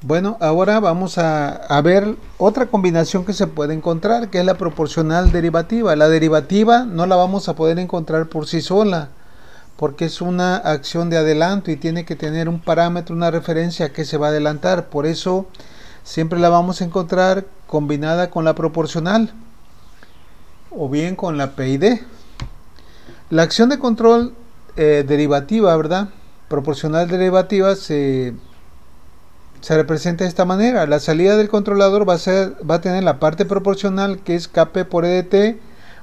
Bueno, ahora vamos a ver otra combinación que se puede encontrar, que es la proporcional derivativa. La derivativa no la vamos a poder encontrar por sí sola, porque es una acción de adelanto y tiene que tener un parámetro, una referencia que se va a adelantar. Por eso siempre la vamos a encontrar combinada con la proporcional o bien con la P y D. La acción de control derivativa, ¿verdad? Proporcional derivativa se representa de esta manera. La salida del controlador va a tener la parte proporcional, que es Kp por E de t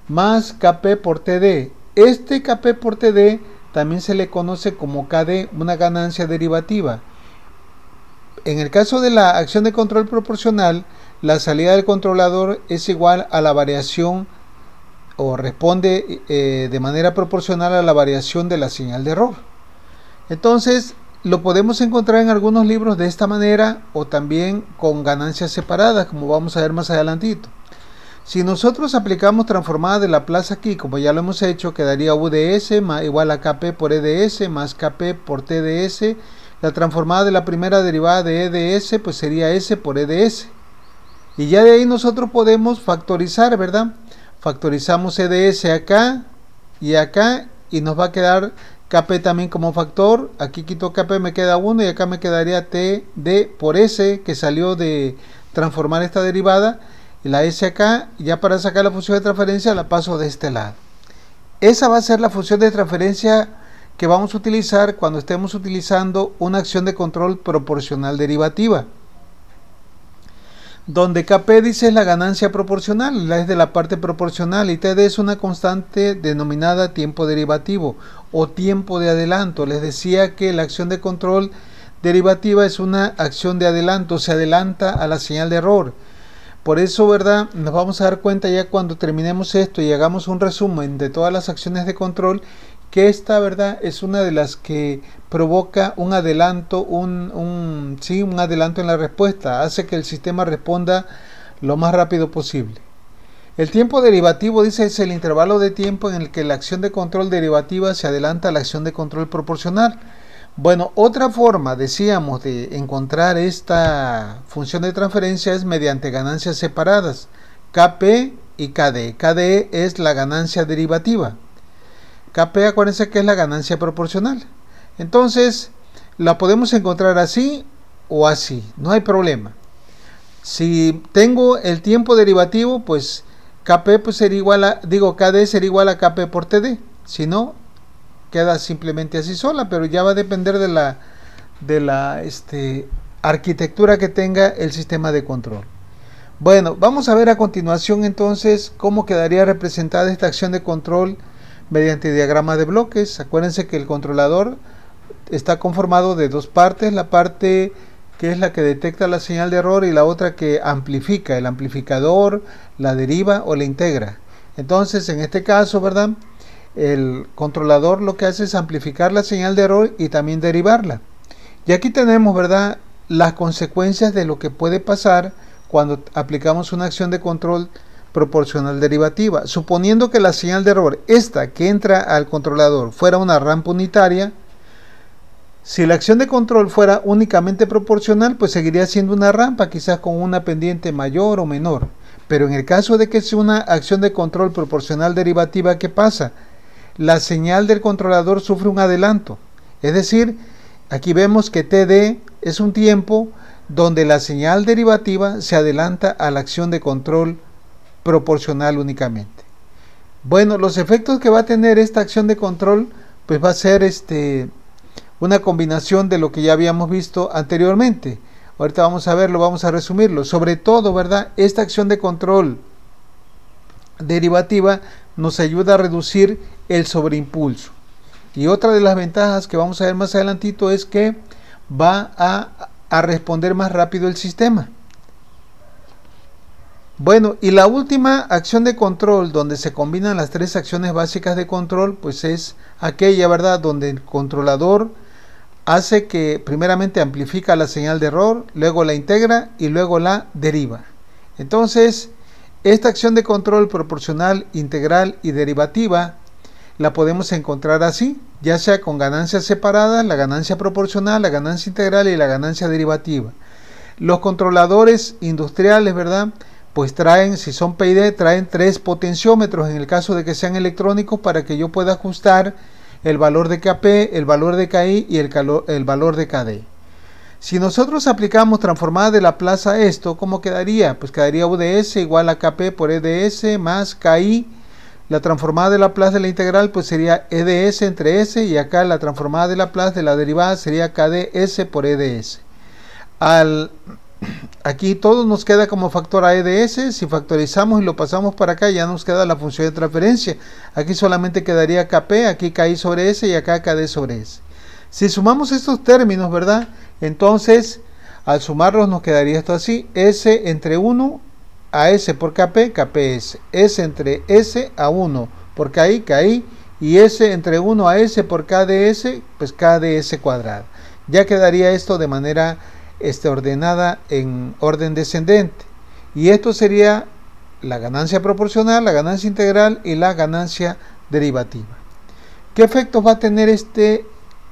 más Kp por Td. Este Kp por Td también se le conoce como Kd, una ganancia derivativa. En el caso de la acción de control proporcional, la salida del controlador es igual a la variación o responde de manera proporcional a la variación de la señal de error. Entonces, lo podemos encontrar en algunos libros de esta manera o también con ganancias separadas, como vamos a ver más adelantito. Si nosotros aplicamos transformada de Laplace aquí, como ya lo hemos hecho, quedaría U de S igual a Kp por E de S más Kp por T de S. La transformada de la primera derivada de E de S pues sería S por E de S. Y ya de ahí nosotros podemos factorizar, ¿verdad? Factorizamos E de S acá y nos va a quedar Kp también como factor. Aquí quito Kp, me queda 1 y acá me quedaría Td por S, que salió de transformar esta derivada. Y la S acá, ya para sacar la función de transferencia la paso de este lado. Esa va a ser la función de transferencia que vamos a utilizar cuando estemos utilizando una acción de control proporcional derivativa, donde Kp dice es la ganancia proporcional, la es de la parte proporcional, y Td es una constante denominada tiempo derivativo o tiempo de adelanto. Les decía que la acción de control derivativa es una acción de adelanto, se adelanta a la señal de error. Por eso, ¿verdad? Nos vamos a dar cuenta ya cuando terminemos esto y hagamos un resumen de todas las acciones de control, que esta, ¿verdad?, es una de las que provoca un adelanto, un adelanto en la respuesta, hace que el sistema responda lo más rápido posible. El tiempo derivativo, dice, es el intervalo de tiempo en el que la acción de control derivativa se adelanta a la acción de control proporcional. Bueno, otra forma, decíamos, de encontrar esta función de transferencia es mediante ganancias separadas, Kp y Kd. Kd es la ganancia derivativa. Kp, acuérdense que es la ganancia proporcional. Entonces, la podemos encontrar así o así, no hay problema. Si tengo el tiempo derivativo, pues Kp pues sería igual a, Kd sería igual a Kp por Td. Si no, queda simplemente así sola, pero ya va a depender de la arquitectura que tenga el sistema de control. Bueno, vamos a ver a continuación entonces cómo quedaría representada esta acción de control mediante diagrama de bloques. Acuérdense que el controlador está conformado de dos partes, la parte que es la que detecta la señal de error y la otra que amplifica, el amplificador, la deriva o la integra. Entonces, en este caso, ¿verdad?, el controlador lo que hace es amplificar la señal de error y también derivarla. Y aquí tenemos, ¿verdad?, las consecuencias de lo que puede pasar cuando aplicamos una acción de control proporcional derivativa. Suponiendo que la señal de error, esta que entra al controlador, fuera una rampa unitaria, si la acción de control fuera únicamente proporcional, pues seguiría siendo una rampa, quizás con una pendiente mayor o menor. Pero en el caso de que sea una acción de control proporcional derivativa, ¿qué pasa? La señal del controlador sufre un adelanto. Es decir, aquí vemos que Td es un tiempo donde la señal derivativa se adelanta a la acción de control proporcional únicamente. Bueno, los efectos que va a tener esta acción de control, pues va a ser una combinación de lo que ya habíamos visto anteriormente. Ahorita vamos a verlo, vamos a resumirlo. Sobre todo, ¿verdad?, esta acción de control derivativa nos ayuda a reducir el sobreimpulso. Y otra de las ventajas que vamos a ver más adelantito es que va a responder más rápido el sistema. Bueno, y la última acción de control donde se combinan las tres acciones básicas de control, pues es aquella, ¿verdad?, donde el controlador hace que primeramente amplifica la señal de error, luego la integra y luego la deriva. Entonces, esta acción de control proporcional, integral y derivativa la podemos encontrar así, ya sea con ganancias separadas, la ganancia proporcional, la ganancia integral y la ganancia derivativa. Los controladores industriales, ¿verdad? Pues traen, si son PID, traen 3 potenciómetros en el caso de que sean electrónicos para que yo pueda ajustar el valor de KP, el valor de KI y el valor de KD. Si nosotros aplicamos transformada de Laplace a esto, ¿cómo quedaría? Pues quedaría UDS igual a KP por EDS más KI. La transformada de Laplace de la integral pues sería EDS entre S, y acá la transformada de Laplace de la derivada sería KdS por EDS. Aquí todo nos queda como factor a EDS. Si factorizamos y lo pasamos para acá, ya nos queda la función de transferencia. Aquí solamente quedaría KP, aquí KI sobre S y acá KD sobre S. Si sumamos estos términos, ¿verdad? Entonces, al sumarlos nos quedaría esto así: S entre 1 a S por KP, KPS. S entre S a 1 por KI, KI. Y S entre 1 a S por KDS, pues KDS cuadrado. Ya quedaría esto de manera ordenada en orden descendente. Y esto sería la ganancia proporcional, la ganancia integral y la ganancia derivativa. ¿Qué efectos va a tener este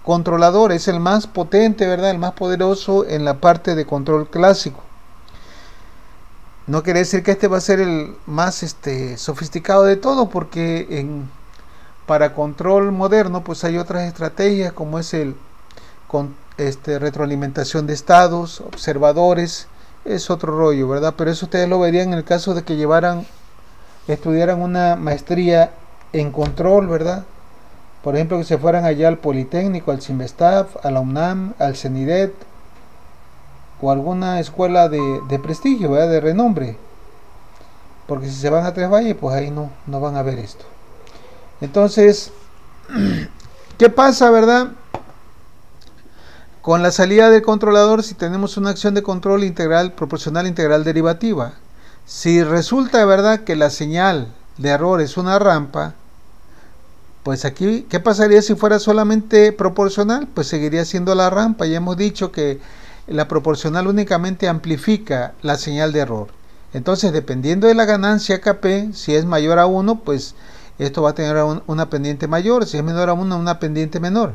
controlador? Es el más potente, ¿verdad? El más poderoso en la parte de control clásico. No quiere decir que este va a ser el más sofisticado de todo, porque para control moderno pues hay otras estrategias, como es retroalimentación de estados, observadores. Es otro rollo, ¿verdad? Pero eso ustedes lo verían en el caso de que estudiaran una maestría en control, ¿verdad? Por ejemplo, que se fueran allá al Politécnico, al CIMBESTAF, a la UNAM, al CENIDET, o alguna escuela de prestigio, ¿verdad? De renombre. Porque si se van a Tres Valles, pues ahí no van a ver esto. Entonces, ¿qué pasa, verdad? Con la salida del controlador, si tenemos una acción de control integral, proporcional, integral, derivativa. Si resulta, ¿verdad?, que la señal de error es una rampa, pues aquí, ¿qué pasaría si fuera solamente proporcional? Pues seguiría siendo la rampa. Ya hemos dicho que la proporcional únicamente amplifica la señal de error. Entonces, dependiendo de la ganancia KP, si es mayor a 1, pues esto va a tener una pendiente mayor. Si es menor a 1, una pendiente menor.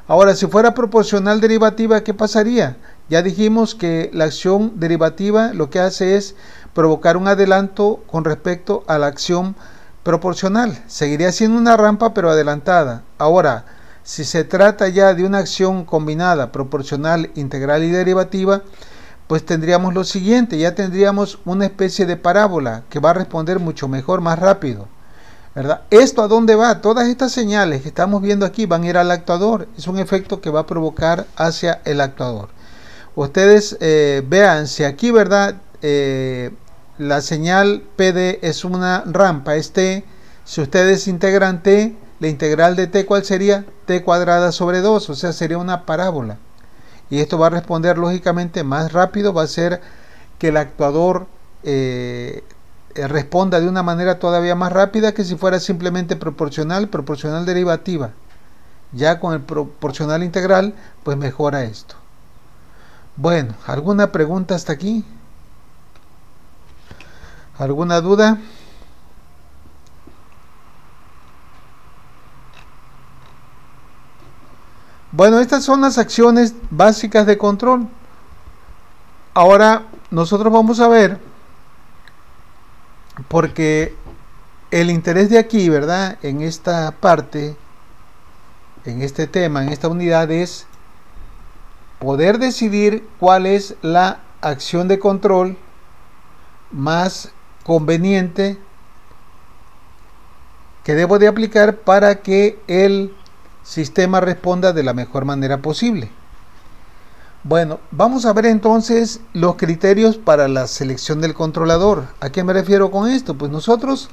Ahora, si fuera proporcional derivativa, ¿qué pasaría? Ya dijimos que la acción derivativa lo que hace es provocar un adelanto con respecto a la acción proporcional. Seguiría siendo una rampa, pero adelantada. Ahora, si se trata ya de una acción combinada, proporcional, integral y derivativa, pues tendríamos lo siguiente: ya tendríamos una especie de parábola que va a responder mucho mejor, más rápido, ¿verdad? ¿Esto a dónde va? Todas estas señales que estamos viendo aquí van a ir al actuador. Es un efecto que va a provocar hacia el actuador. Ustedes vean, si aquí, ¿verdad?, la señal PD es una rampa, es T. Si ustedes integran T, la integral de T, ¿cuál sería? T cuadrada sobre 2, o sea, sería una parábola. Y esto va a responder lógicamente más rápido, va a hacer que el actuador responda de una manera todavía más rápida que si fuera simplemente proporcional derivativa. Ya con el proporcional integral, pues mejora esto. Bueno, ¿alguna pregunta hasta aquí? ¿Alguna duda? Bueno, estas son las acciones básicas de control. Ahora nosotros vamos a ver, porque el interés de aquí, ¿verdad?, en esta parte, en este tema, en esta unidad, es poder decidir cuál es la acción de control más conveniente que debo de aplicar para que el sistema responda de la mejor manera posible. Bueno, vamos a ver entonces los criterios para la selección del controlador. ¿A qué me refiero con esto? Pues nosotros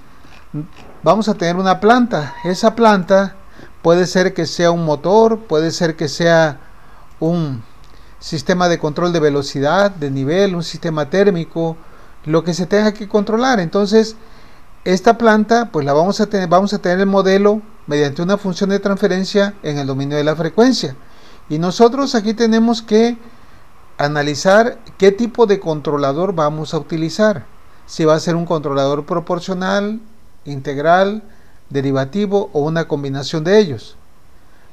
vamos a tener una planta. Esa planta puede ser que sea un motor, puede ser que sea un sistema de control de velocidad, de nivel, un sistema térmico, lo que se tenga que controlar. Entonces, esta planta, pues la vamos a tener el modelo mediante una función de transferencia en el dominio de la frecuencia. Y nosotros aquí tenemos que analizar qué tipo de controlador vamos a utilizar. Si va a ser un controlador proporcional, integral, derivativo o una combinación de ellos.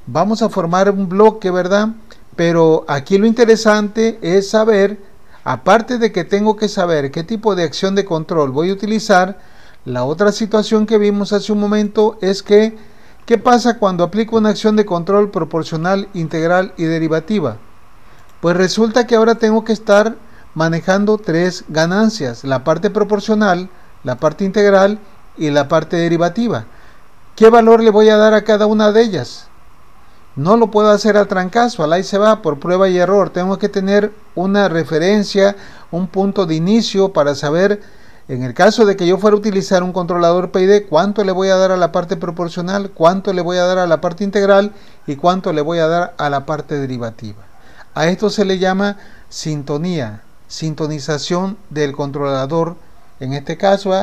Vamos a formar un bloque, ¿verdad? Pero aquí lo interesante es saber aparte de que tengo que saber qué tipo de acción de control voy a utilizar, la otra situación que vimos hace un momento es que, ¿qué pasa cuando aplico una acción de control proporcional, integral y derivativa? Pues resulta que ahora tengo que estar manejando tres ganancias, la parte proporcional, la parte integral y la parte derivativa. ¿Qué valor le voy a dar a cada una de ellas? No lo puedo hacer a trancazo, al ahí se va, por prueba y error. Tengo que tener una referencia, un punto de inicio para saber, en el caso de que yo fuera a utilizar un controlador PID, cuánto le voy a dar a la parte proporcional, cuánto le voy a dar a la parte integral y cuánto le voy a dar a la parte derivativa. A esto se le llama sintonía, sintonización del controlador, en este caso,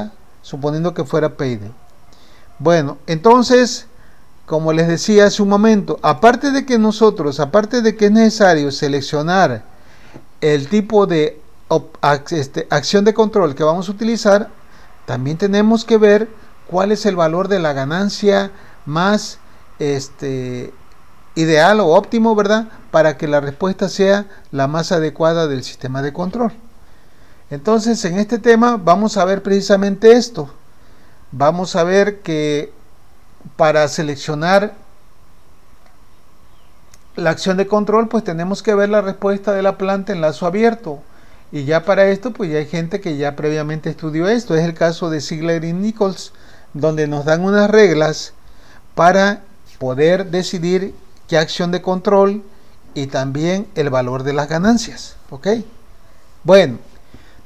suponiendo que fuera PID. Bueno, entonces, como les decía hace un momento, aparte de que es necesario seleccionar el tipo de acción de control que vamos a utilizar, también tenemos que ver cuál es el valor de la ganancia más ideal o óptimo, ¿verdad? Para que la respuesta sea la más adecuada del sistema de control. Entonces, en este tema vamos a ver precisamente esto. Vamos a ver que para seleccionar la acción de control, pues tenemos que ver la respuesta de la planta en lazo abierto. Y ya para esto, pues ya hay gente que ya previamente estudió esto. Es el caso de Ziegler y Nichols, donde nos dan unas reglas para poder decidir qué acción de control y también el valor de las ganancias. ¿Ok? Bueno,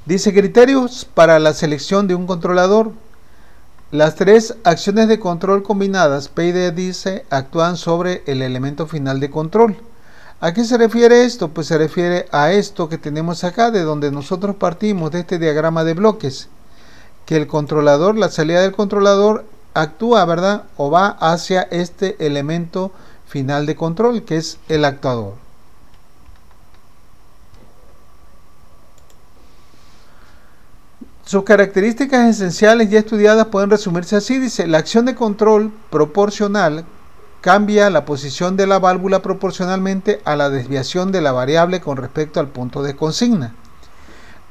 dice criterios para la selección de un controlador. Las tres acciones de control combinadas, PID dice, actúan sobre el elemento final de control. ¿A qué se refiere esto? Pues se refiere a esto que tenemos acá, de donde nosotros partimos de este diagrama de bloques, que el controlador, la salida del controlador actúa, ¿verdad? O va hacia este elemento final de control, que es el actuador. Sus características esenciales ya estudiadas pueden resumirse así. Dice, la acción de control proporcional cambia la posición de la válvula proporcionalmente a la desviación de la variable con respecto al punto de consigna.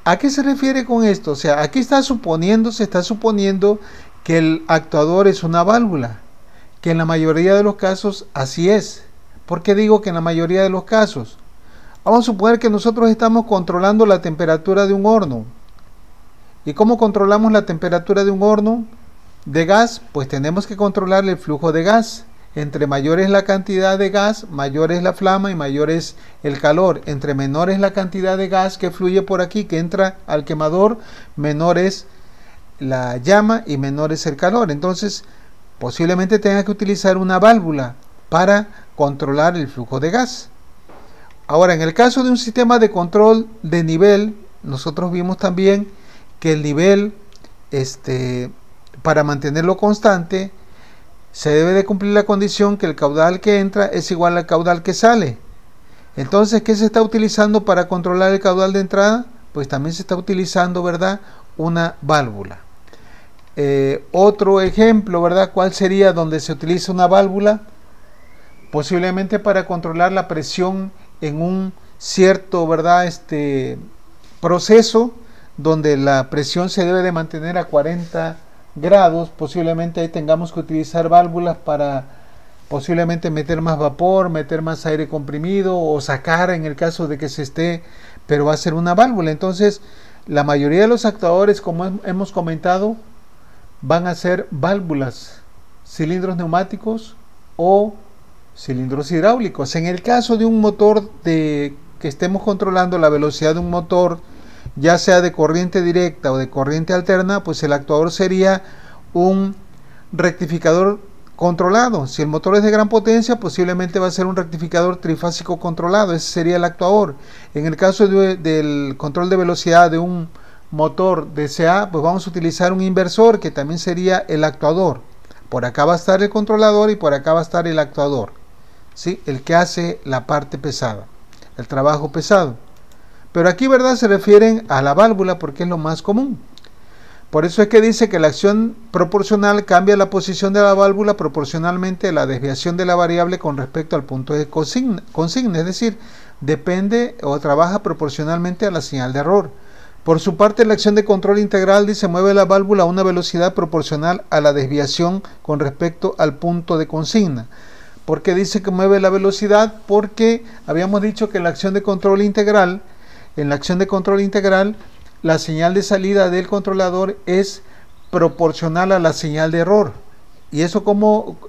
¿A qué se refiere con esto? O sea, aquí se está suponiendo que el actuador es una válvula, que en la mayoría de los casos así es. ¿Por qué digo que en la mayoría de los casos? Vamos a suponer que nosotros estamos controlando la temperatura de un horno. ¿Y cómo controlamos la temperatura de un horno de gas? Pues tenemos que controlar el flujo de gas. Entre mayor es la cantidad de gas, mayor es la flama y mayor es el calor. Entre menor es la cantidad de gas que fluye por aquí, que entra al quemador, menor es la llama y menor es el calor. Entonces, posiblemente tenga que utilizar una válvula para controlar el flujo de gas. Ahora, en el caso de un sistema de control de nivel, nosotros vimos también que el nivel, para mantenerlo constante, se debe de cumplir la condición que el caudal que entra es igual al caudal que sale. Entonces, ¿qué se está utilizando para controlar el caudal de entrada? Pues también se está utilizando, ¿verdad?, una válvula. Otro ejemplo, ¿verdad?, ¿cuál sería donde se utiliza una válvula? Posiblemente para controlar la presión en un cierto, ¿verdad?, proceso donde la presión se debe de mantener a 40 grados, posiblemente ahí tengamos que utilizar válvulas para posiblemente meter más vapor, meter más aire comprimido o sacar en el caso de que se esté, pero va a ser una válvula. Entonces, la mayoría de los actuadores, como hemos comentado, van a ser válvulas, cilindros neumáticos o cilindros hidráulicos. En el caso de un motor que estemos controlando la velocidad de un motor, ya sea de corriente directa o de corriente alterna, pues el actuador sería un rectificador controlado. Si el motor es de gran potencia, posiblemente va a ser un rectificador trifásico controlado. Ese sería el actuador. En el caso del control de velocidad de un motor DCA, pues vamos a utilizar un inversor, que también sería el actuador. Por acá va a estar el controlador y por acá va a estar el actuador, ¿sí?, el que hace la parte pesada, el trabajo pesado. Pero aquí, ¿verdad?, se refieren a la válvula porque es lo más común. Por eso es que dice que la acción proporcional cambia la posición de la válvula proporcionalmente a la desviación de la variable con respecto al punto de consigna. Es decir, depende o trabaja proporcionalmente a la señal de error. Por su parte, la acción de control integral dice mueve la válvula a una velocidad proporcional a la desviación con respecto al punto de consigna. ¿Por qué dice que mueve la velocidad? Porque habíamos dicho que en la acción de control integral, la señal de salida del controlador es proporcional a la señal de error. Y eso como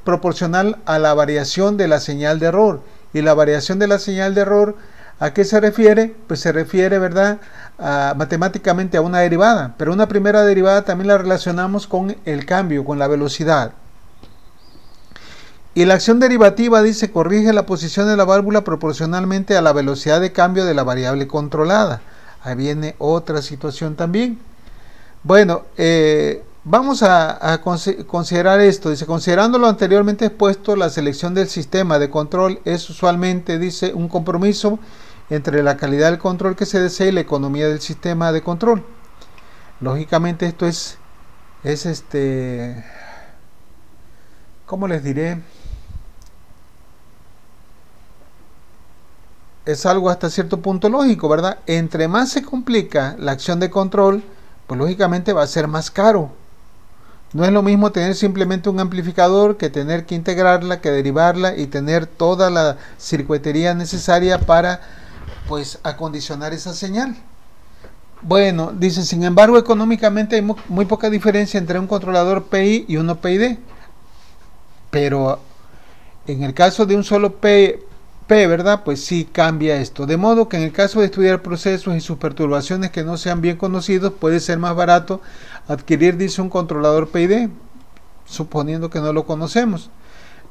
proporcional a la variación de la señal de error. Y la variación de la señal de error, ¿a qué se refiere? Pues se refiere, ¿verdad?, matemáticamente a una derivada. Pero una primera derivada también la relacionamos con el cambio, con la velocidad. Y la acción derivativa dice corrige la posición de la válvula proporcionalmente a la velocidad de cambio de la variable controlada. Ahí viene otra situación también. Bueno, vamos a considerar esto. Dice, considerando lo anteriormente expuesto, la selección del sistema de control es usualmente, dice, un compromiso entre la calidad del control que se desea y la economía del sistema de control. Lógicamente esto es ¿cómo les diré? Es algo hasta cierto punto lógico, ¿verdad? Entre más se complica la acción de control, pues lógicamente va a ser más caro. No es lo mismo tener simplemente un amplificador que tener que integrarla, que derivarla y tener toda la circuitería necesaria para, pues, acondicionar esa señal. Bueno, dice, sin embargo, económicamente hay muy poca diferencia entre un controlador PI y uno PID. Pero en el caso de un solo P, ¿verdad? Pues sí cambia esto. De modo que en el caso de estudiar procesos y sus perturbaciones que no sean bien conocidos, puede ser más barato adquirir, dice, un controlador PID, suponiendo que no lo conocemos.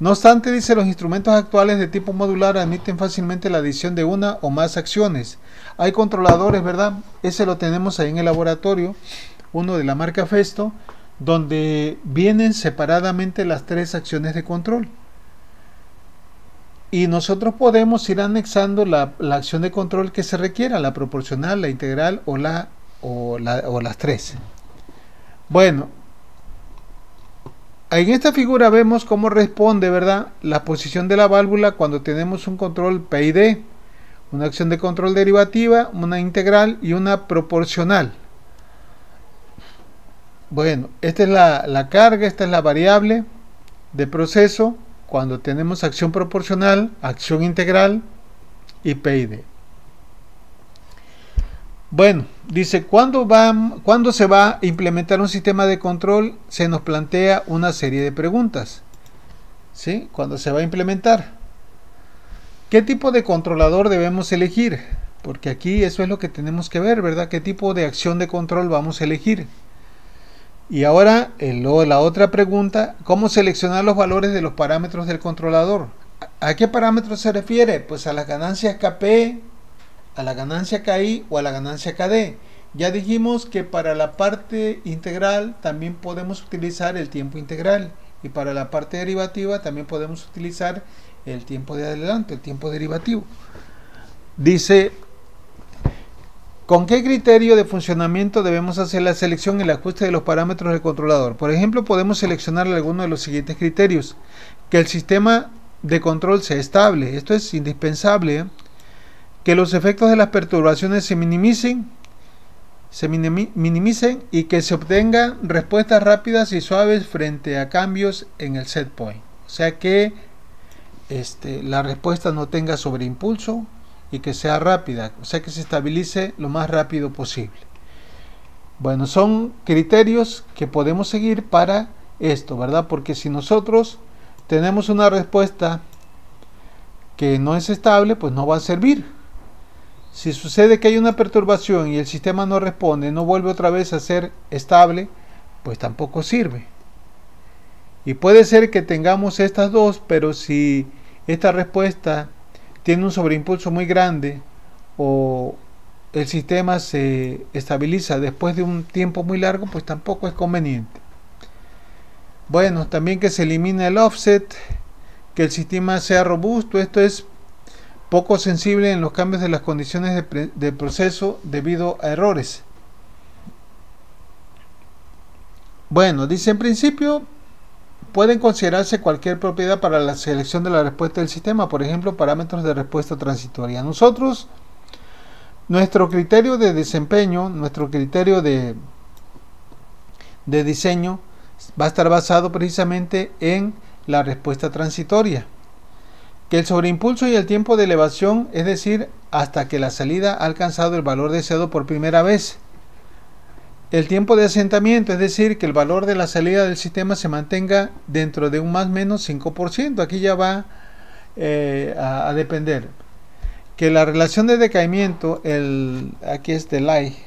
No obstante, dice, los instrumentos actuales de tipo modular admiten fácilmente la adición de una o más acciones. Hay controladores, ¿verdad? Ese lo tenemos ahí en el laboratorio, uno de la marca Festo, donde vienen separadamente las 3 acciones de control. Y nosotros podemos ir anexando la acción de control que se requiera, la proporcional, la integral o las 3. Bueno, en esta figura vemos cómo responde, ¿verdad?, la posición de la válvula cuando tenemos un control PID, una acción de control derivativa, una integral y una proporcional. Bueno, esta es la carga, esta es la variable de proceso cuando tenemos acción proporcional, acción integral y PID. Bueno, dice, ¿cuándo se va a implementar un sistema de control? Se nos plantea una serie de preguntas. ¿Sí? ¿Cuándo se va a implementar? ¿Qué tipo de controlador debemos elegir? Porque aquí eso es lo que tenemos que ver, ¿verdad? ¿Qué tipo de acción de control vamos a elegir? Y ahora la otra pregunta, ¿cómo seleccionar los valores de los parámetros del controlador? ¿A qué parámetros se refiere? Pues a las ganancias KP, a la ganancia KI o a la ganancia KD. Ya dijimos que para la parte integral también podemos utilizar el tiempo integral y para la parte derivativa también podemos utilizar el tiempo de adelanto, el tiempo derivativo. Dice, ¿con qué criterio de funcionamiento debemos hacer la selección y el ajuste de los parámetros del controlador? Por ejemplo, podemos seleccionar alguno de los siguientes criterios. Que el sistema de control sea estable, esto es indispensable, ¿eh? Que los efectos de las perturbaciones se minimicen y que se obtengan respuestas rápidas y suaves frente a cambios en el set point. O sea que la respuesta no tenga sobreimpulso y que sea rápida, o sea que se estabilice lo más rápido posible. Bueno, son criterios que podemos seguir para esto, ¿verdad? Porque si nosotros tenemos una respuesta que no es estable, pues no va a servir. Si sucede que hay una perturbación y el sistema no responde, no vuelve otra vez a ser estable, pues tampoco sirve. Y puede ser que tengamos estas dos, pero si esta respuesta tiene un sobreimpulso muy grande o el sistema se estabiliza después de un tiempo muy largo, pues tampoco es conveniente. Bueno, también que se elimine el offset, que el sistema sea robusto. Esto es poco sensible en los cambios de las condiciones de proceso debido a errores. Bueno, dice en principio pueden considerarse cualquier propiedad para la selección de la respuesta del sistema, por ejemplo, parámetros de respuesta transitoria. Nosotros, nuestro criterio de desempeño, nuestro criterio de diseño va a estar basado precisamente en la respuesta transitoria, que el sobreimpulso y el tiempo de elevación, es decir, hasta que la salida ha alcanzado el valor deseado por primera vez. El tiempo de asentamiento, es decir, que el valor de la salida del sistema se mantenga dentro de un más o menos 5%. Aquí ya va a depender. Que la relación de decaimiento, aquí es delay.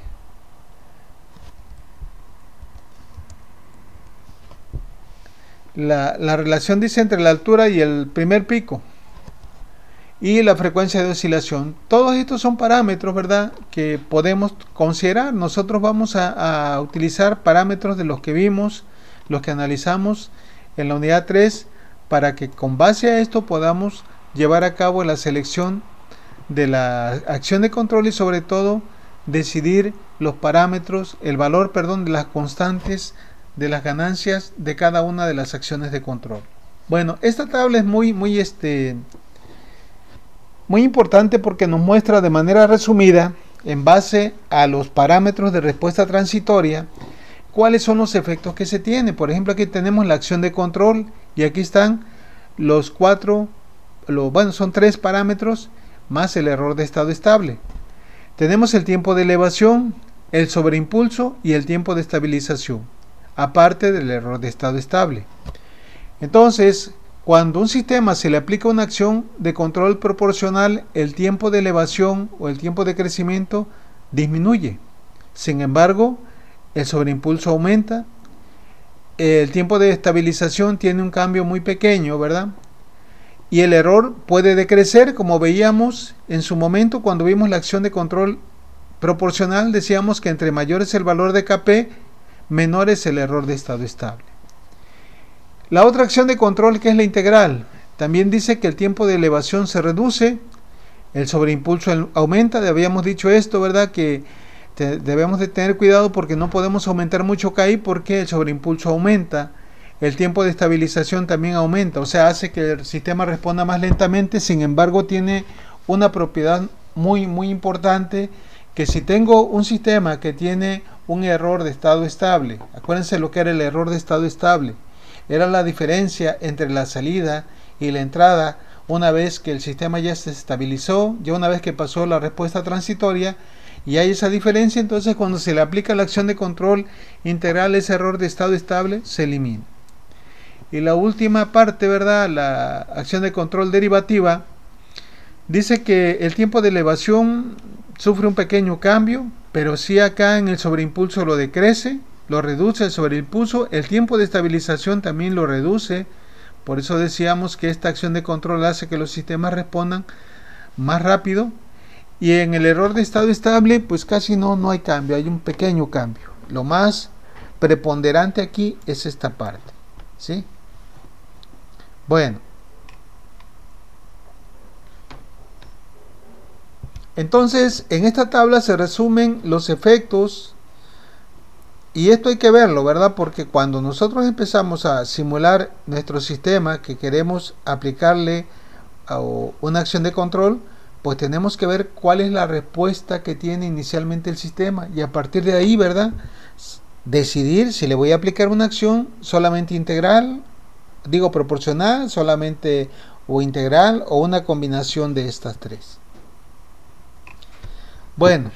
La relación dice entre la altura y el primer pico y la frecuencia de oscilación. Todos estos son parámetros, ¿verdad?, que podemos considerar. Nosotros vamos a utilizar parámetros de los que vimos, los que analizamos en la unidad 3, para que con base a esto podamos llevar a cabo la selección de la acción de control y sobre todo decidir los parámetros, el valor, perdón, de las constantes de las ganancias de cada una de las acciones de control. Bueno, esta tabla es muy importante porque nos muestra de manera resumida, en base a los parámetros de respuesta transitoria, cuáles son los efectos que se tienen. Por ejemplo, aquí tenemos la acción de control y aquí están los son 3 parámetros más el error de estado estable. Tenemos el tiempo de elevación, el sobreimpulso y el tiempo de estabilización, aparte del error de estado estable. Entonces, cuando a un sistema se le aplica una acción de control proporcional, el tiempo de elevación o el tiempo de crecimiento disminuye. Sin embargo, el sobreimpulso aumenta. El tiempo de estabilización tiene un cambio muy pequeño, ¿verdad? Y el error puede decrecer, como veíamos en su momento cuando vimos la acción de control proporcional. Decíamos que entre mayor es el valor de Kp, menor es el error de estado estable. La otra acción de control, que es la integral, también dice que el tiempo de elevación se reduce, el sobreimpulso aumenta. Habíamos dicho esto, ¿verdad?, que debemos de tener cuidado porque no podemos aumentar mucho KI porque el sobreimpulso aumenta. El tiempo de estabilización también aumenta, o sea, hace que el sistema responda más lentamente. Sin embargo, tiene una propiedad muy importante, que si tengo un sistema que tiene un error de estado estable, acuérdense lo que era el error de estado estable, era la diferencia entre la salida y la entrada una vez que el sistema ya se estabilizó, ya una vez que pasó la respuesta transitoria y hay esa diferencia. Entonces cuando se le aplica la acción de control integral, ese error de estado estable se elimina. Y la última parte, ¿verdad?, la acción de control derivativa, dice que el tiempo de elevación sufre un pequeño cambio, pero sí acá en el sobreimpulso lo decrece, lo reduce el sobreimpulso. El tiempo de estabilización también lo reduce. Por eso decíamos que esta acción de control hace que los sistemas respondan más rápido. Y en el error de estado estable, pues casi no hay cambio, hay un pequeño cambio. Lo más preponderante aquí es esta parte, ¿sí? Bueno, entonces en esta tabla se resumen los efectos, y esto hay que verlo, ¿verdad?, porque cuando nosotros empezamos a simular nuestro sistema que queremos aplicarle a una acción de control, pues tenemos que ver cuál es la respuesta que tiene inicialmente el sistema, y a partir de ahí, ¿verdad?, decidir si le voy a aplicar una acción solamente integral, proporcional, solamente o integral, o una combinación de estas tres. Bueno,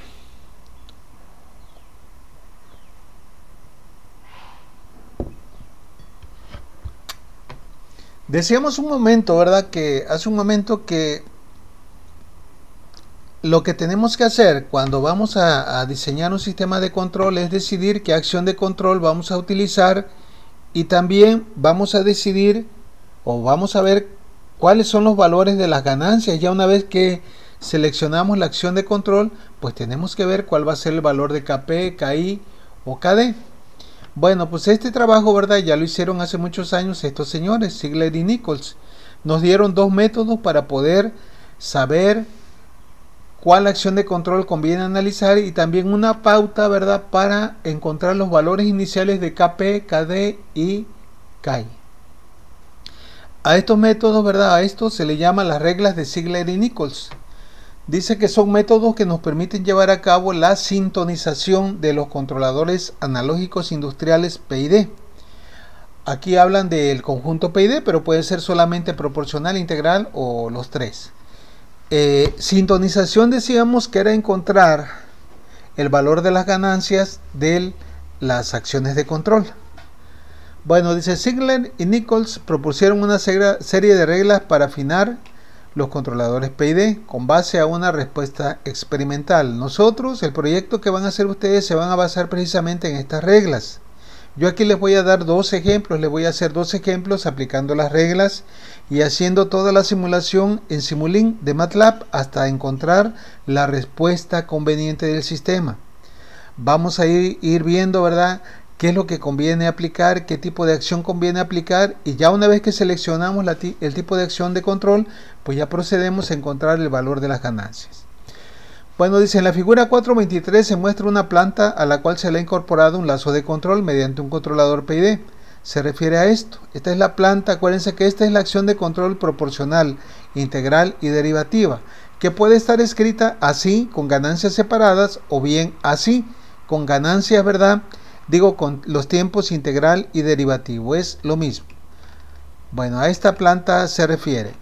decíamos un momento, ¿verdad?, que hace un momento que lo que tenemos que hacer cuando vamos a diseñar un sistema de control es decidir qué acción de control vamos a utilizar, y también vamos a decidir o vamos a ver cuáles son los valores de las ganancias. Ya una vez que seleccionamos la acción de control, pues tenemos que ver cuál va a ser el valor de Kp, Ki o Kd. Bueno, pues este trabajo, ¿verdad?, ya lo hicieron hace muchos años estos señores, Ziegler y Nichols. Nos dieron dos métodos para poder saber cuál acción de control conviene analizar, y también una pauta, ¿verdad?, para encontrar los valores iniciales de Kp, Kd y Ki. A estos métodos, ¿verdad? A esto se le llama las reglas de Ziegler y Nichols. Dice que son métodos que nos permiten llevar a cabo la sintonización de los controladores analógicos industriales PID. Aquí hablan del conjunto PID, pero puede ser solamente proporcional, integral o los tres. Sintonización decíamos que era encontrar el valor de las ganancias de las acciones de control. Bueno, dice Ziegler y Nichols propusieron una serie de reglas para afinar los controladores PID con base a una respuesta experimental. Nosotros, el proyecto que van a hacer ustedes se van a basar precisamente en estas reglas. Yo aquí les voy a dar dos ejemplos, les voy a hacer dos ejemplos aplicando las reglas y haciendo toda la simulación en Simulink de MATLAB hasta encontrar la respuesta conveniente del sistema. Vamos a ir viendo, ¿verdad?, qué es lo que conviene aplicar, qué tipo de acción conviene aplicar, y ya una vez que seleccionamos el tipo de acción de control, pues ya procedemos a encontrar el valor de las ganancias. Bueno, dice, en la figura 4.23 se muestra una planta a la cual se le ha incorporado un lazo de control mediante un controlador PID. Se refiere a esto. Esta es la planta, acuérdense que esta es la acción de control proporcional, integral y derivativa, que puede estar escrita así, con ganancias separadas, o bien así, con ganancias, ¿verdad?, digo, con los tiempos integral y derivativo, es lo mismo. Bueno, a esta planta se refiere.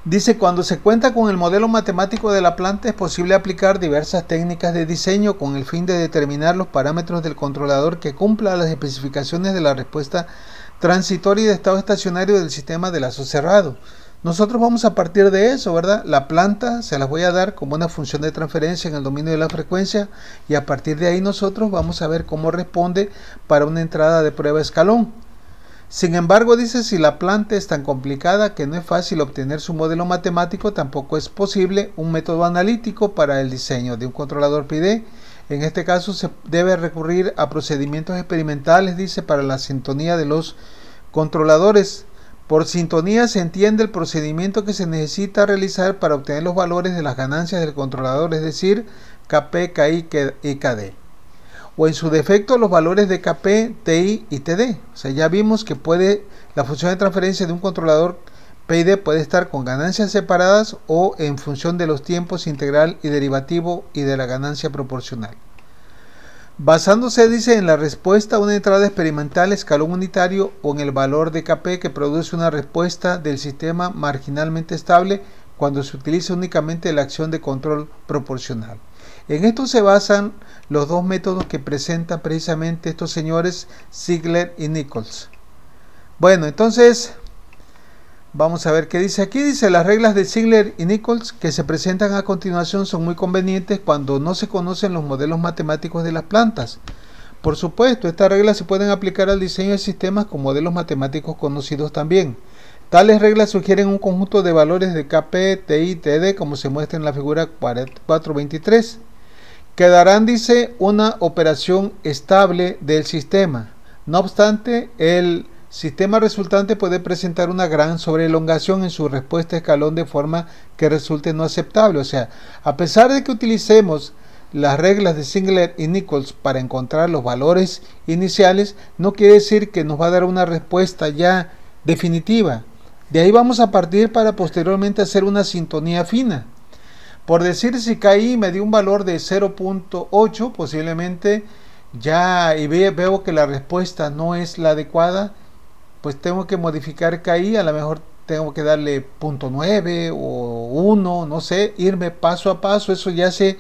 Dice, cuando se cuenta con el modelo matemático de la planta es posible aplicar diversas técnicas de diseño con el fin de determinar los parámetros del controlador que cumpla las especificaciones de la respuesta transitoria y de estado estacionario del sistema de lazo cerrado. Nosotros vamos a partir de eso, ¿verdad? La planta se las voy a dar como una función de transferencia en el dominio de la frecuencia y a partir de ahí nosotros vamos a ver cómo responde para una entrada de prueba escalón. Sin embargo, dice, si la planta es tan complicada que no es fácil obtener su modelo matemático, tampoco es posible un método analítico para el diseño de un controlador PID. En este caso se debe recurrir a procedimientos experimentales, dice, para la sintonía de los controladores. Por sintonía se entiende el procedimiento que se necesita realizar para obtener los valores de las ganancias del controlador, es decir, Kp, Ki y Kd. O en su defecto los valores de Kp, Ti y Td. O sea, ya vimos que la función de transferencia de un controlador PID puede estar con ganancias separadas o en función de los tiempos integral y derivativo y de la ganancia proporcional. Basándose, dice, en la respuesta a una entrada experimental escalón unitario o en el valor de Kp que produce una respuesta del sistema marginalmente estable cuando se utiliza únicamente la acción de control proporcional. En esto se basan los dos métodos que presentan precisamente estos señores Ziegler y Nichols. Bueno, entonces vamos a ver qué dice aquí. Dice, las reglas de Ziegler y Nichols que se presentan a continuación son muy convenientes cuando no se conocen los modelos matemáticos de las plantas. Por supuesto, estas reglas se pueden aplicar al diseño de sistemas con modelos matemáticos conocidos también. Tales reglas sugieren un conjunto de valores de Kp, Ti y Td, como se muestra en la figura 4.23, que darán, dice, una operación estable del sistema. No obstante, el sistema resultante puede presentar una gran sobreelongación en su respuesta a escalón de forma que resulte no aceptable. O sea, a pesar de que utilicemos las reglas de Ziegler y Nichols para encontrar los valores iniciales, no quiere decir que nos va a dar una respuesta ya definitiva. De ahí vamos a partir para posteriormente hacer una sintonía fina. Por decir, si KI me dio un valor de 0.8, posiblemente ya y veo que la respuesta no es la adecuada, pues tengo que modificar KI, a lo mejor tengo que darle 0.9 o 1, no sé, irme paso a paso. Eso ya se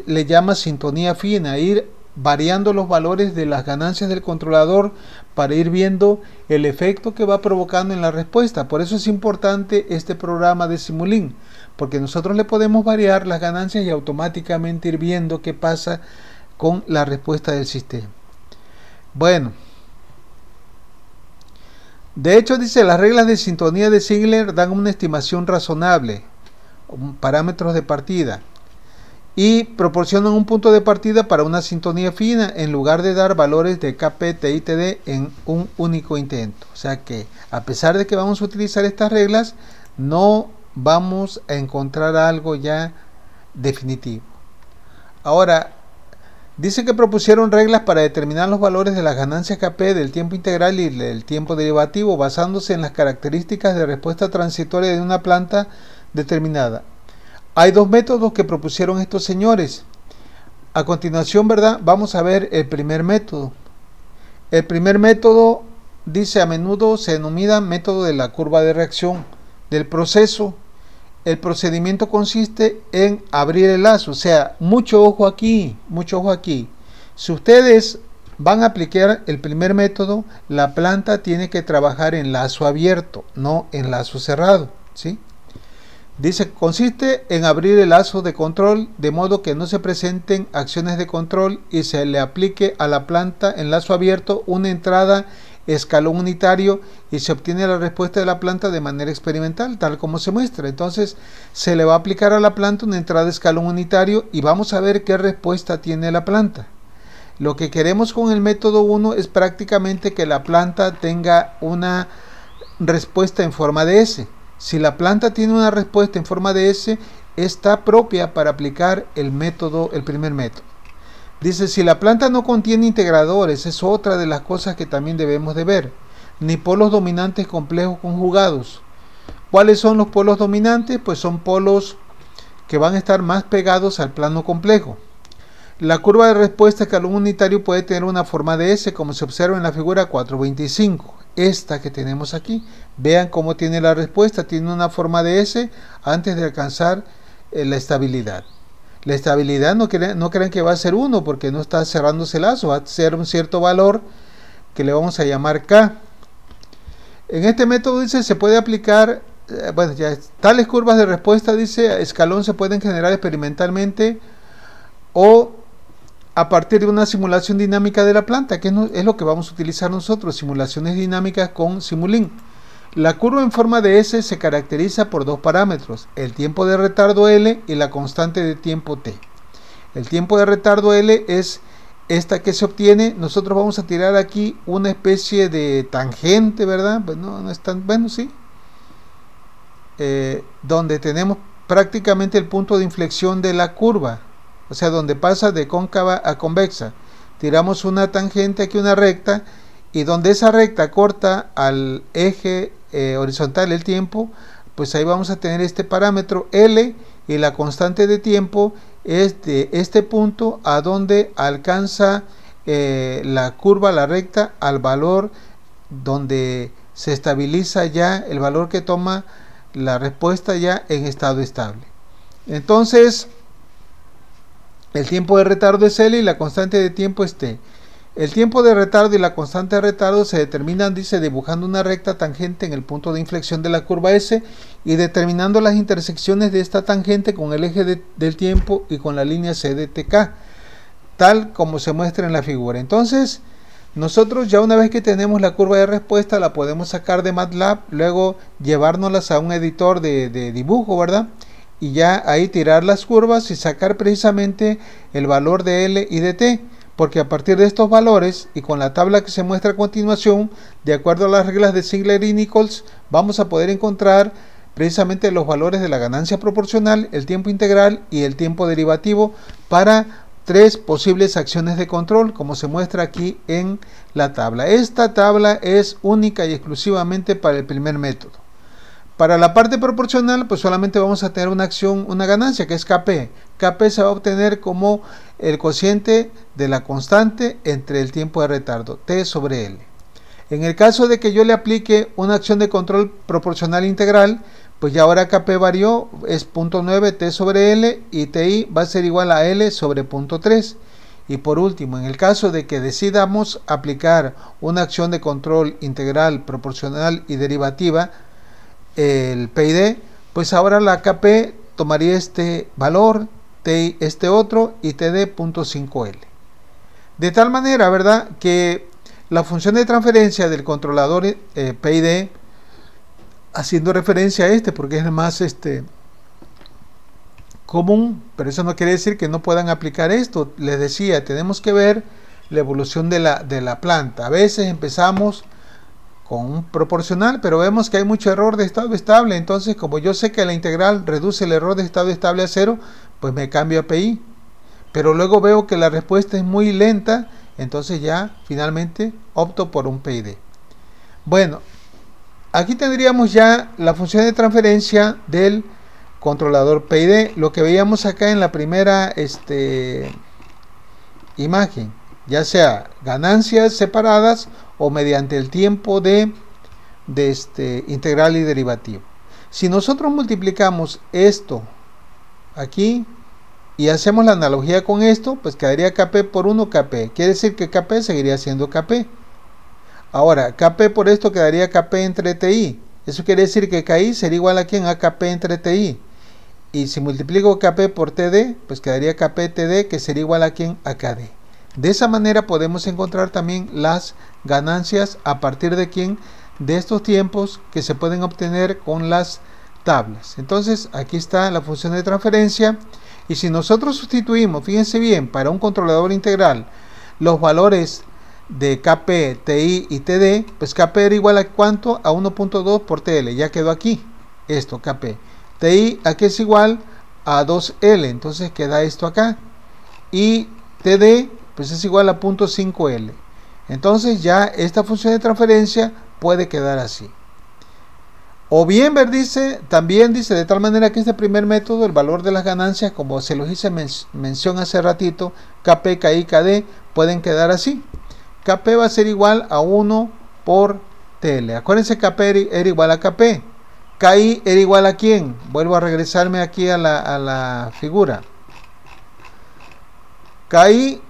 le llama sintonía fina, ir variando los valores de las ganancias del controlador para ir viendo el efecto que va provocando en la respuesta. Por eso es importante este programa de Simulink, porque nosotros le podemos variar las ganancias y automáticamente ir viendo qué pasa con la respuesta del sistema. Bueno, de hecho, dice, las reglas de sintonía de Ziegler dan una estimación razonable, parámetros de partida, y proporcionan un punto de partida para una sintonía fina en lugar de dar valores de Kp, Ti y Td en un único intento. O sea que a pesar de que vamos a utilizar estas reglas, no vamos a encontrar algo ya definitivo. Ahora, Dice que propusieron reglas para determinar los valores de las ganancias KP del tiempo integral y del tiempo derivativo basándose en las características de respuesta transitoria de una planta determinada. Hay dos métodos que propusieron estos señores. A continuación, ¿verdad? Vamos a ver el primer método. El primer método, dice, a menudo se denomina método de la curva de reacción del proceso. El procedimiento consiste en abrir el lazo, o sea, mucho ojo aquí, mucho ojo aquí. Si ustedes van a aplicar el primer método, la planta tiene que trabajar en lazo abierto, no en lazo cerrado, ¿sí? Dice, consiste en abrir el lazo de control de modo que no se presenten acciones de control y se le aplique a la planta en lazo abierto una entrada escalón unitario y se obtiene la respuesta de la planta de manera experimental, tal como se muestra. Entonces se le va a aplicar a la planta una entrada escalón unitario y vamos a ver qué respuesta tiene la planta. Lo que queremos con el método 1 es prácticamente que la planta tenga una respuesta en forma de S. Si la planta tiene una respuesta en forma de S, está propia para aplicar el primer método. Dice, si la planta no contiene integradores, es otra de las cosas que también debemos de ver, ni polos dominantes complejos conjugados. ¿Cuáles son los polos dominantes? Pues son polos que van a estar más pegados al plano complejo. La curva de respuesta escalón unitario puede tener una forma de S, como se observa en la figura 4.25, esta que tenemos aquí. Vean cómo tiene la respuesta, tiene una forma de S antes de alcanzar la estabilidad. La estabilidad no crean que va a ser 1 porque no está cerrándose el lazo, va a ser un cierto valor que le vamos a llamar K. En este método, dice, se puede aplicar, tales curvas de respuesta, dice, a escalón se pueden generar experimentalmente o a partir de una simulación dinámica de la planta, que es lo que vamos a utilizar nosotros, simulaciones dinámicas con Simulink. La curva en forma de S se caracteriza por dos parámetros, el tiempo de retardo L y la constante de tiempo T. El tiempo de retardo L es esta que se obtiene. Nosotros vamos a tirar aquí una especie de tangente, ¿verdad? Pues no es tan bueno, sí. Donde tenemos prácticamente el punto de inflexión de la curva, o sea, donde pasa de cóncava a convexa. Tiramos una tangente aquí, una recta, y donde esa recta corta al eje horizontal el tiempo, pues ahí vamos a tener este parámetro L y la constante de tiempo es de este punto a donde alcanza la curva, la recta, al valor donde se estabiliza ya el valor que toma la respuesta ya en estado estable. Entonces el tiempo de retardo es L y la constante de tiempo es T. El tiempo de retardo y la constante de retardo se determinan, dice, dibujando una recta tangente en el punto de inflexión de la curva S y determinando las intersecciones de esta tangente con el eje del tiempo y con la línea C de TK, tal como se muestra en la figura. Entonces, nosotros ya una vez que tenemos la curva de respuesta, la podemos sacar de MATLAB, luego llevárnoslas a un editor de dibujo, ¿verdad? Y ya ahí tirar las curvas y sacar precisamente el valor de L y de T. Porque a partir de estos valores y con la tabla que se muestra a continuación, de acuerdo a las reglas de Ziegler y Nichols, vamos a poder encontrar precisamente los valores de la ganancia proporcional, el tiempo integral y el tiempo derivativo para tres posibles acciones de control, como se muestra aquí en la tabla. Esta tabla es única y exclusivamente para el primer método. Para la parte proporcional, pues solamente vamos a tener una acción, una ganancia, que es Kp. Kp se va a obtener como el cociente de la constante entre el tiempo de retardo, T sobre L. En el caso de que yo le aplique una acción de control proporcional integral, pues ya ahora Kp varió, es 0.9 T sobre L y Ti va a ser igual a L sobre 0.3. Y por último, en el caso de que decidamos aplicar una acción de control integral, proporcional y derivativa, el PID, pues ahora la Kp tomaría este valor, Ti este otro y Td 0.5L. De tal manera, ¿verdad?, que la función de transferencia del controlador PID, haciendo referencia a este porque es el más común, pero eso no quiere decir que no puedan aplicar esto. Les decía, tenemos que ver la evolución de la planta. A veces empezamos con un proporcional, pero vemos que hay mucho error de estado estable. Entonces, como yo sé que la integral reduce el error de estado estable a 0, pues me cambio a PI. pero luego veo que la respuesta es muy lenta, entonces ya finalmente opto por un PID. Bueno, aquí tendríamos ya la función de transferencia del controlador PID, lo que veíamos acá en la primera imagen, ya sea ganancias separadas o mediante el tiempo de integral y derivativo. Si nosotros multiplicamos esto aquí y hacemos la analogía con esto, pues quedaría Kp por 1 Kp. Quiere decir que Kp seguiría siendo Kp. Ahora, Kp por esto quedaría Kp entre Ti. Eso quiere decir que Ki sería igual a ¿quién? A Kp entre Ti. Y si multiplico Kp por Td, pues quedaría Kp Td, que sería igual a ¿quién? A Kd. De esa manera podemos encontrar también las ganancias a partir de ¿quién? De estos tiempos que se pueden obtener con las tablas. Entonces aquí está la función de transferencia, y si nosotros sustituimos, fíjense bien, para un controlador integral los valores de Kp, Ti y Td, pues Kp era igual a ¿cuánto? A 1.2 por Tl, ya quedó aquí esto, Kp. Ti aquí es igual a 2L, entonces queda esto acá, y Td pues es igual a 0.5L. entonces ya esta función de transferencia puede quedar así. O bien también dice de tal manera que este primer método, el valor de las ganancias, como se los hice mención hace ratito, Kp, Ki, Kd, pueden quedar así. Kp va a ser igual a 1 por Tl. Acuérdense que Kp era igual a Kp. Ki era igual a ¿quién? Vuelvo a regresarme aquí a la figura. Ki,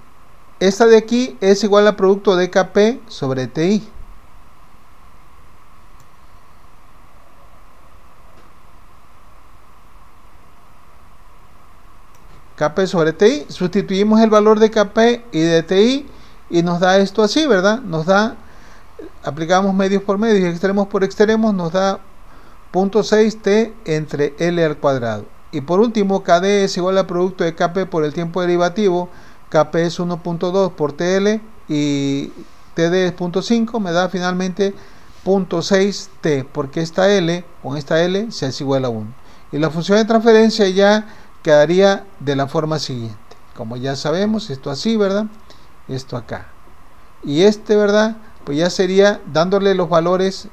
esta de aquí, es igual al producto de Kp sobre Ti. Kp sobre Ti, sustituimos el valor de Kp y de Ti y nos da esto así, ¿verdad? Nos da, aplicamos medios por medios y extremos por extremos, nos da 0.6T entre L al cuadrado. Y por último, Kd es igual al producto de Kp por el tiempo derivativo. Kp es 1.2 por Tl y Td es 0.5, me da finalmente 0.6T, porque esta L con esta L se hace igual a 1. Y la función de transferencia ya quedaría de la forma siguiente. Como ya sabemos, esto así, ¿verdad? Esto acá. Y ¿verdad? Pues ya sería dándole los valores,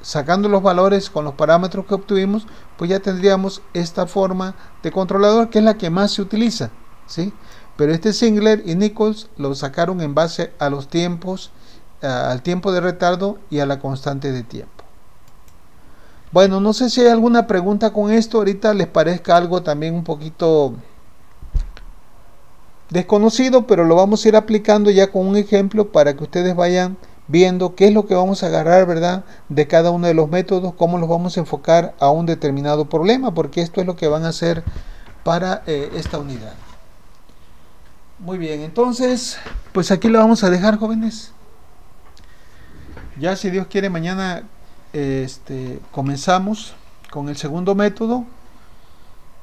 sacando los valores con los parámetros que obtuvimos, pues ya tendríamos esta forma de controlador, que es la que más se utiliza, ¿sí? Pero Singler y Nichols lo sacaron en base a los tiempos, al tiempo de retardo y a la constante de tiempo. Bueno, no sé si hay alguna pregunta con esto. Ahorita les parezca algo también un poquito desconocido, pero lo vamos a ir aplicando ya con un ejemplo para que ustedes vayan viendo qué es lo que vamos a agarrar, ¿verdad? De cada uno de los métodos, cómo los vamos a enfocar a un determinado problema, porque esto es lo que van a hacer para esta unidad. Muy bien, entonces, pues aquí lo vamos a dejar, jóvenes. Ya si Dios quiere, mañana comenzamos con el segundo método.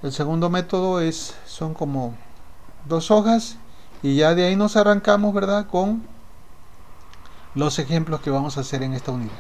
El segundo método son como 2 hojas y ya de ahí nos arrancamos, ¿verdad? Con los ejemplos que vamos a hacer en esta unidad.